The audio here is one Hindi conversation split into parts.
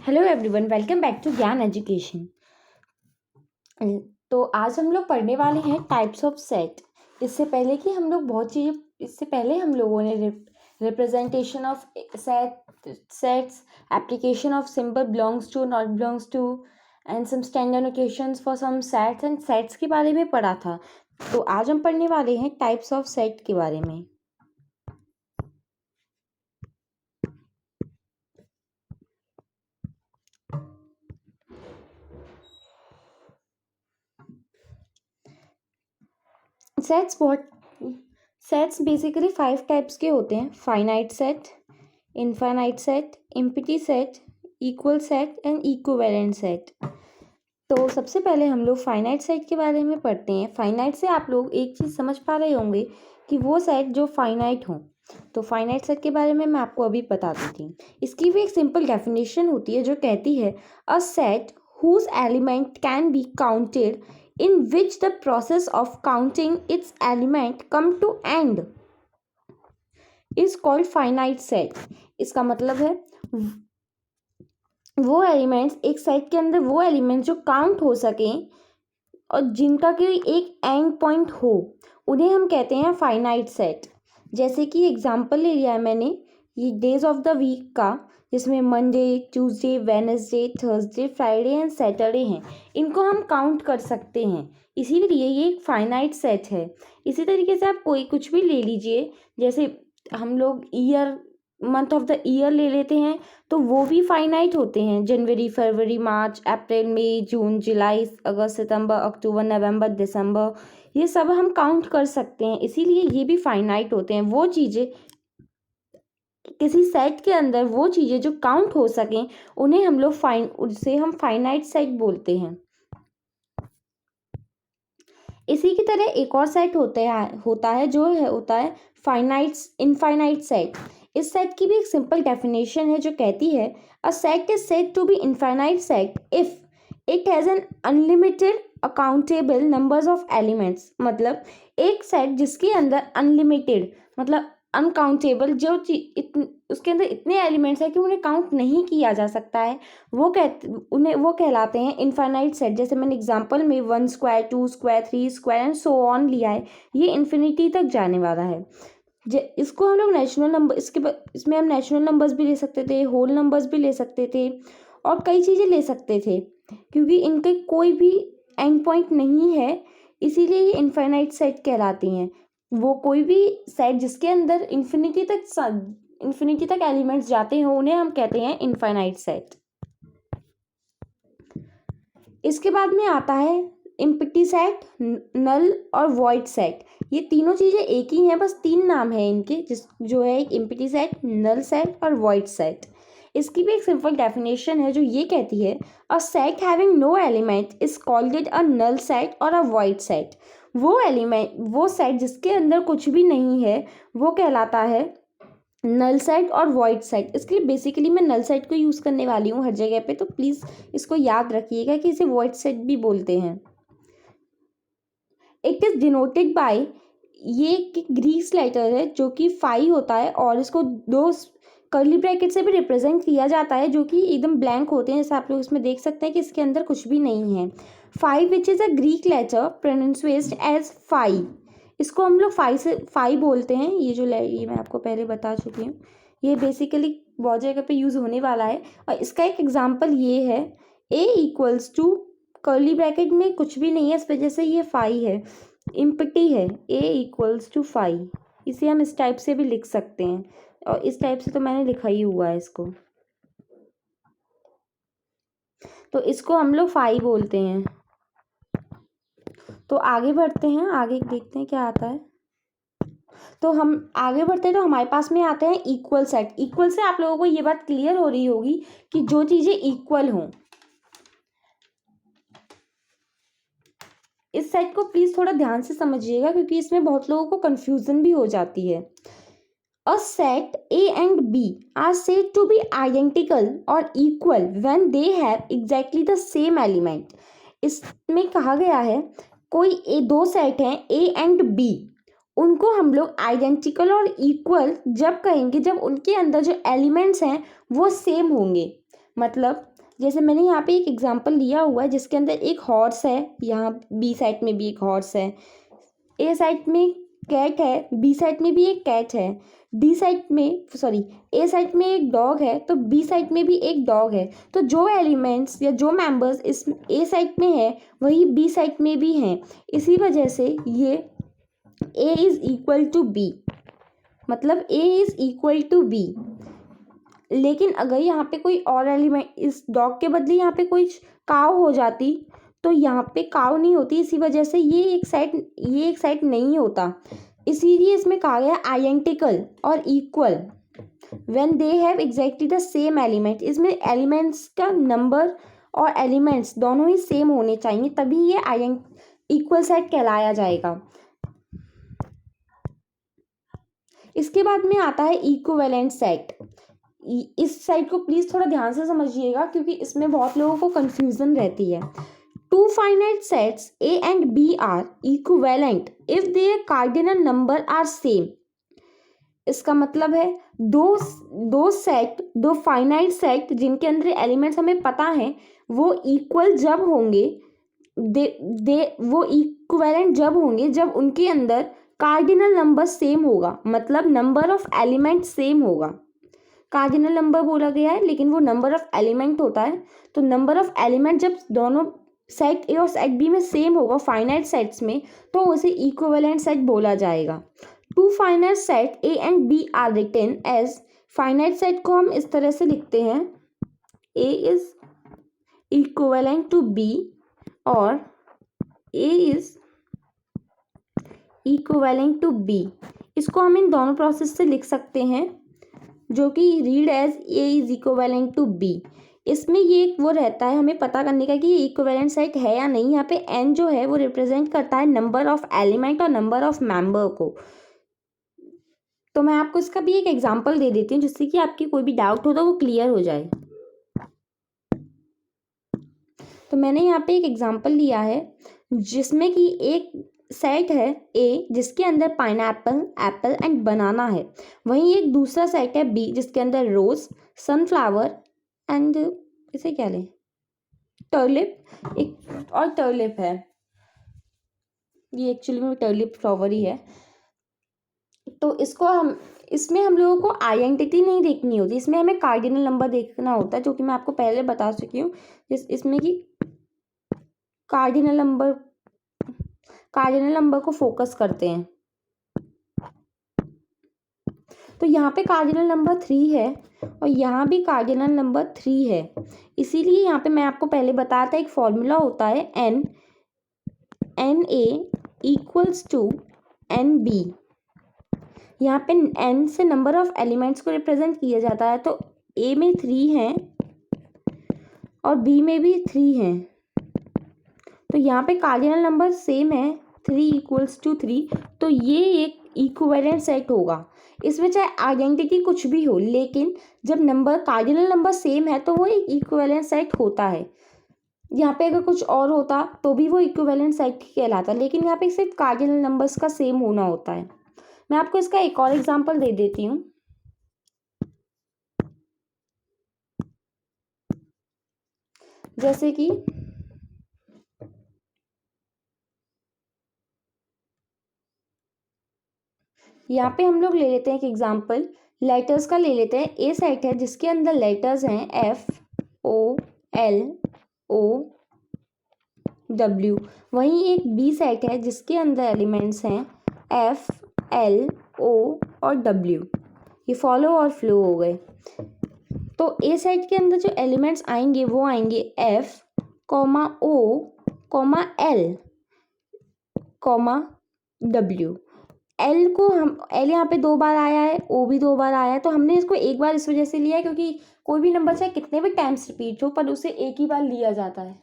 Hello everyone, welcome back to Gyan education. तो आज हम लोग पढ़ने वाले हैं टाइप्स ऑफ सेट। इससे पहले हम लोगों ने representation of sets, application of symbol belongs to, not belongs to and some standard notations for some sets and sets के बारे में पढ़ा था। तो आज हम पढ़ने वाले हैं टाइप्स ऑफ सेट के बारे में। सेट्स बेसिकली 5 टाइप्स के होते हैं: finite set, infinite set, empty set, equal set and equivalent set. तो सबसे पहले हम लोग फाइनाइट सेट के बारे में पढ़ते हैं। फाइनाइट से आप लोग एक चीज़ समझ पा रहे होंगे कि वो सेट जो फाइनाइट हो। तो फाइनाइट सेट के बारे में मैं आपको अभी बता देती हूँ। इसकी भी एक सिंपल डेफिनेशन होती है जो कहती है a set whose element can be counted in which the process of counting its element come to end is called finite set। इसका मतलब है वो एलिमेंट्स, एक सेट के अंदर वो एलिमेंट्स जो काउंट हो सकें और जिनका कोई एक एंड पॉइंट हो, उन्हें हम कहते हैं फाइनाइट सेट। जैसे कि एग्जांपल ले लिया है मैंने ये डेज ऑफ द वीक का, जिसमें Monday, Tuesday, Wednesday, Thursday, Friday and Saturday हैं। इनको हम काउंट कर सकते हैं, इसीलिए ये एक फाइनाइट सेट है। इसी तरीके से आप कोई कुछ भी ले लीजिए, जैसे हम लोग मंथ ऑफ द ईयर ले लेते हैं, तो वो भी फाइनाइट होते हैं। जनवरी, फरवरी, मार्च, अप्रैल, मई, जून, जुलाई, अगस्त, सितंबर, अक्टूबर, नवंबर, दिसंबर, ये सब हम काउंट कर सकते हैं, इसीलिए ये भी फाइनाइट होते हैं। वो चीज़ें किसी सेट के अंदर, वो चीज़ें जो काउंट हो सकें, उन्हें हम लोग उसे हम फाइनाइट सेट बोलते हैं। इसी की तरह एक और सेट होता है इनफाइनाइट सेट। इस सेट की भी एक सिंपल डेफिनेशन है जो कहती है a set is said to be infinite set if it has an unlimited accountable numbers of elements. मतलब एक सेट जिसके अंदर अनलिमिटेड मतलब अनकाउंटेबल उसके अंदर इतने एलिमेंट्स हैं कि उन्हें काउंट नहीं किया जा सकता है, वो कहलाते हैं इनफाइनाइट सेट। जैसे मैंने एग्जांपल में 1 square, 2 square, 3 square and so on लिया है, ये इन्फिनिटी तक जाने वाला है। इसको हम लोग नेचुरल नंबर, इसमें हम नेचुरल नंबर्स भी ले सकते थे, होल नंबर्स भी ले सकते थे और कई चीज़ें ले सकते थे, क्योंकि इनके कोई भी एंड पॉइंट नहीं है, इसीलिए ये इनफाइनाइट सेट कहलाती हैं। वो कोई भी सेट जिसके अंदर इन्फिनिटी तक एलिमेंट्स जाते हो, उन्हें हम कहते हैं इनफाइनाइट सेट। इसके बाद में आता है एम्प्टी सेट, नल और वॉइड सेट। ये तीनों चीज़ें एक ही हैं, बस 3 नाम है इनके, जो है एक एम्प्टी सेट, नल सेट और वॉइड सेट। इसकी भी एक सिंपल डेफिनेशन है जो ये कहती है a set having no element is called a null set और अ वॉइड सेट। वो सेट जिसके अंदर कुछ भी नहीं है, वो कहलाता है नल सेट और वॉइड सेट। इसके लिए बेसिकली मैं नल सेट को यूज़ करने वाली हूँ हर जगह पे, तो प्लीज़ इसको याद रखिएगा कि इसे वॉइड सेट भी बोलते हैं। इट इज़ डिनोटेड बाय, ये एक ग्रीक लेटर है जो कि फाई होता है, और इसको 2 कर्ली ब्रैकेट से भी रिप्रेजेंट किया जाता है, जो कि एकदम ब्लैंक होते हैं। जैसे आप लोग इसमें देख सकते हैं कि इसके अंदर कुछ भी नहीं है। Phi which is a Greek letter pronounced as phi, इसको हम लोग फाई बोलते हैं। ये मैं आपको पहले बता चुकी हूँ, ये बेसिकली बहुत जगह पे यूज़ होने वाला है। और इसका एक एग्जांपल ये है a equals to, curly bracket में कुछ भी नहीं है, इस वजह से ये फाई है, इम्पटी है, a इक्वल्स टू फाई। इसे हम इस टाइप से भी लिख सकते हैं, और इस टाइप से तो मैंने लिखा ही हुआ है इसको, तो इसको हम लोग फाई बोलते हैं। तो आगे बढ़ते हैं, आगे देखते हैं क्या आता है। तो हम आगे बढ़ते हैं, तो हमारे पास में आते हैं इक्वल सेट। इक्वल से आप लोगों को ये बात क्लियर हो रही होगी कि जो चीज़ें इक्वल हों। इस सेट को प्लीज़ थोड़ा ध्यान से समझिएगा, क्योंकि इसमें बहुत लोगों को कंफ्यूजन भी हो जाती है। A set A and B are said to be identical or equal when they have exactly the same element। इसमें कहा गया है कोई 2 सेट हैं A and B, उनको हम लोग आइडेंटिकल और इक्वल जब कहेंगे जब उनके अंदर जो एलिमेंट्स हैं वो सेम होंगे। मतलब जैसे मैंने यहाँ पे एक एग्जांपल लिया हुआ है जिसके अंदर एक हॉर्स है, यहाँ बी साइड में भी एक हॉर्स है, ए साइड में कैट है, बी साइड में भी एक कैट है, डी साइड में सॉरी ए साइड में एक डॉग है तो बी साइड में भी एक डॉग है। तो जो एलिमेंट्स या जो मेंबर्स इस ए साइड में है वही बी साइड में भी हैं। इसी वजह से ये ए इज इक्वल टू बी, मतलब ए इज इक्वल टू बी। लेकिन अगर यहाँ पे कोई और एलिमेंट, इस डॉग के बदले यहाँ पे कोई काव हो जाती तो यहाँ पे काव नहीं होती, इसी वजह से ये एक साइड नहीं होता। इसीलिए इसमें कहा गया आइडेंटिकल और equal when they have exactly the same element. इसमें एलिमेंट्स का नंबर और एलिमेंट्स दोनों ही सेम होने चाहिए, तभी ये इक्वल सेट कहलाया जाएगा। इसके बाद में आता है इक्विवेलेंट सेट। इस साइड को प्लीज थोड़ा ध्यान से समझिएगा क्योंकि इसमें बहुत लोगों को कंफ्यूजन रहती है। Two finite sets A and B are equivalent if their cardinal number are same. इसका मतलब है दो फाइनाइट सेट जिनके अंदर एलिमेंट्स हमें पता है वो इक्वल जब होंगे, वो इक्विवेलेंट जब होंगे जब उनके अंदर कार्डिनल नंबर सेम होगा, मतलब नंबर ऑफ एलिमेंट सेम होगा। कार्डिनल नंबर बोला गया है लेकिन वो नंबर ऑफ एलिमेंट होता है। तो नंबर ऑफ एलिमेंट जब दोनों सेट ए और सेट बी में सेम होगा फाइनाइट सेट्स में तो उसे इक्विवेलेंट सेट बोला जाएगा। Two finite set A and B are written as, finite set को हम इस तरह से लिखते हैं A is equivalent to B और A is equivalent to B. इसको हम इन दोनों प्रोसेस से लिख सकते हैं जो कि read as A is equivalent to B. इसमें ये वो रहता है हमें पता करने का कि ये इक्विवेलेंट सेट है या नहीं। यहाँ पे एन जो है वो रिप्रेजेंट करता है नंबर ऑफ एलिमेंट और नंबर ऑफ मेंबर को। तो मैं आपको इसका भी एक एग्जांपल दे देती हूँ जिससे कि आपकी कोई भी डाउट हो तो वो क्लियर हो जाए। तो मैंने यहाँ पे एक एग्जांपल लिया है जिसमें कि एक सेट है ए जिसके अंदर पाइनएप्पल, एप्पल एंड बनाना है। वहीं एक दूसरा सेट है बी जिसके अंदर रोज, सनफ्लावर एंड इसे क्या लें टर्लिप, एक और टर्लिप है। ये एक्चुअली में टर्लिप फ्लावर ही है। तो इसमें हम लोगों को आइडेंटिटी नहीं देखनी होती, इसमें हमें कार्डिनल नंबर देखना होता है जो कि मैं आपको पहले बता चुकी हूँ। इसमें कि कार्डिनल नंबर को फोकस करते हैं। तो यहाँ पे कार्डिनल नंबर 3 है और यहाँ भी कार्डिनल नंबर 3 है। इसीलिए यहाँ पे मैं आपको पहले बताया था एक फॉर्मूला होता है n A equals to n B. यहाँ पे एन से नंबर ऑफ एलिमेंट्स को रिप्रेजेंट किया जाता है। तो ए में 3 हैं और बी में भी 3 हैं। तो यहाँ पे कार्डिनल नंबर सेम है 3 इक्वल्स टू 3। तो ये एक इक्विवेलेंट सेट होगा। इसमें चाहे आइडेंटिटी कुछ भी हो लेकिन जब कार्डिनल नंबर सेम है तो वो एक इक्विवेलेंट सेट होता है। यहाँ पे अगर कुछ और होता तो भी वो इक्विवेलेंट सेट कहलाता, लेकिन यहाँ पे सिर्फ कार्डिनल नंबर्स का सेम होना होता है। मैं आपको इसका एक और एग्जांपल दे देती हूँ। जैसे कि यहाँ पे हम लोग ले लेते हैं एक एग्जांपल, लेटर्स का ले लेते हैं। ए सेट है जिसके अंदर लेटर्स हैं F O L O W. वहीं एक बी सेट है जिसके अंदर एलिमेंट्स हैं एफ एल ओ और डब्ल्यू। ये फॉलो और फ्लो हो गए। तो ए सेट के अंदर जो एलिमेंट्स आएंगे वो आएंगे F comma O comma L comma W. L यहाँ पे 2 बार आया है, ओ भी 2 बार आया है। तो हमने इसको एक बार इस वजह से लिया है क्योंकि कोई भी नंबर चाहे कितने भी टाइम्स रिपीट हो पर उसे एक ही बार लिया जाता है।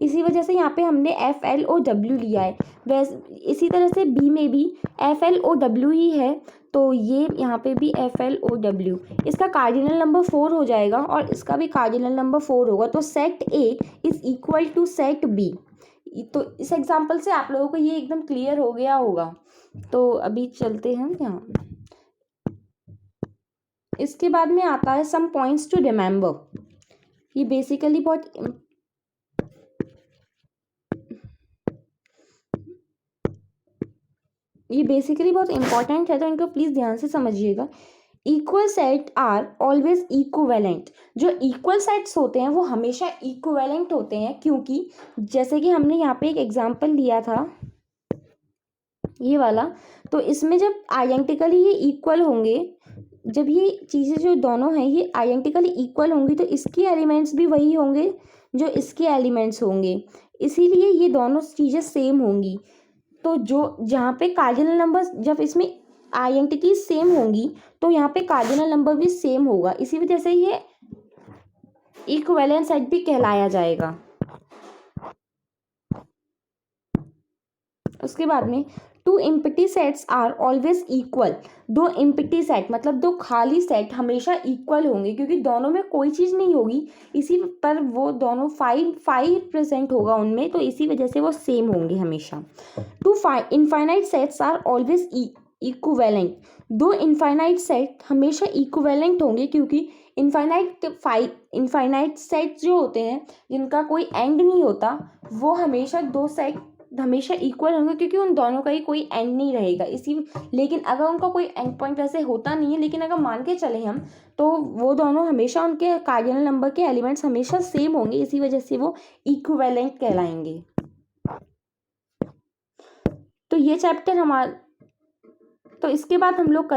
इसी वजह से यहाँ पे हमने एफ एल ओ डब्ल्यू लिया है। वैसे इसी तरह से बी में भी एफ एल ओ डब्ल्यू ही है तो ये यहाँ पे भी एफ एल ओ डब्ल्यू। इसका कार्डिनल नंबर 4 हो जाएगा और इसका भी कार्डिनल नंबर 4 होगा। तो set A is equal to set B. तो इस एग्जाम्पल से आप लोगों को ये एकदम क्लियर हो गया होगा। तो अभी चलते हैं यहाँ। इसके बाद में आता है सम पॉइंट्स टू रिमेंबर। ये बेसिकली बहुत इंपॉर्टेंट है, तो इनको प्लीज़ ध्यान से समझिएगा। Equal set are always equivalent. जो इक्वल सेट्स होते हैं वो हमेशा इक्विवेलेंट होते हैं, क्योंकि जैसे कि हमने यहाँ पे एक एग्जांपल लिया था ये वाला, तो इसमें जब आइडेंटिकली ये इक्वल होंगे, जब ये चीज़ें जो दोनों हैं ये आइडेंटिकली इक्वल होंगी, तो इसके एलिमेंट्स भी वही होंगे जो इसके एलिमेंट्स होंगे, इसीलिए ये दोनों चीज़ें सेम होंगी। तो जो जहाँ पे कार्डिनल नंबर, जब इसमें आइडेंटिटी सेम होंगी तो यहाँ पे कार्डिनल नंबर भी सेम होगा, इसी वजह से ये इक्विवेलेंट सेट भी कहलाया जाएगा। उसके बाद में two empty sets are always equal. दो एम्प्टी सेट मतलब दो खाली सेट हमेशा इक्वल होंगे, क्योंकि दोनों में कोई चीज़ नहीं होगी, इसी पर वो दोनों 5% होगा उनमें, तो इसी वजह से वो सेम होंगे हमेशा। Two infinite sets are always equivalent. दो इनफाइनाइट सेट हमेशा इक्विवेलेंट होंगे, क्योंकि इनफाइनाइट सेट जो होते हैं जिनका कोई एंड नहीं होता, वो हमेशा दो सेट हमेशा इक्वल होंगे, क्योंकि उन दोनों का ही कोई एंड नहीं रहेगा। इसी लेकिन अगर उनका कोई एंड पॉइंट वैसे होता नहीं है, लेकिन अगर मान के चले हम, तो वो दोनों हमेशा उनके कार्डिनल नंबर के एलिमेंट्स हमेशा सेम होंगे, इसी वजह से वो इक्विवेलेंट कहलाएंगे। तो ये चैप्टर हमारा, तो इसके बाद हम लोग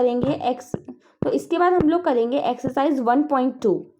करेंगे एक्सरसाइज 1.2।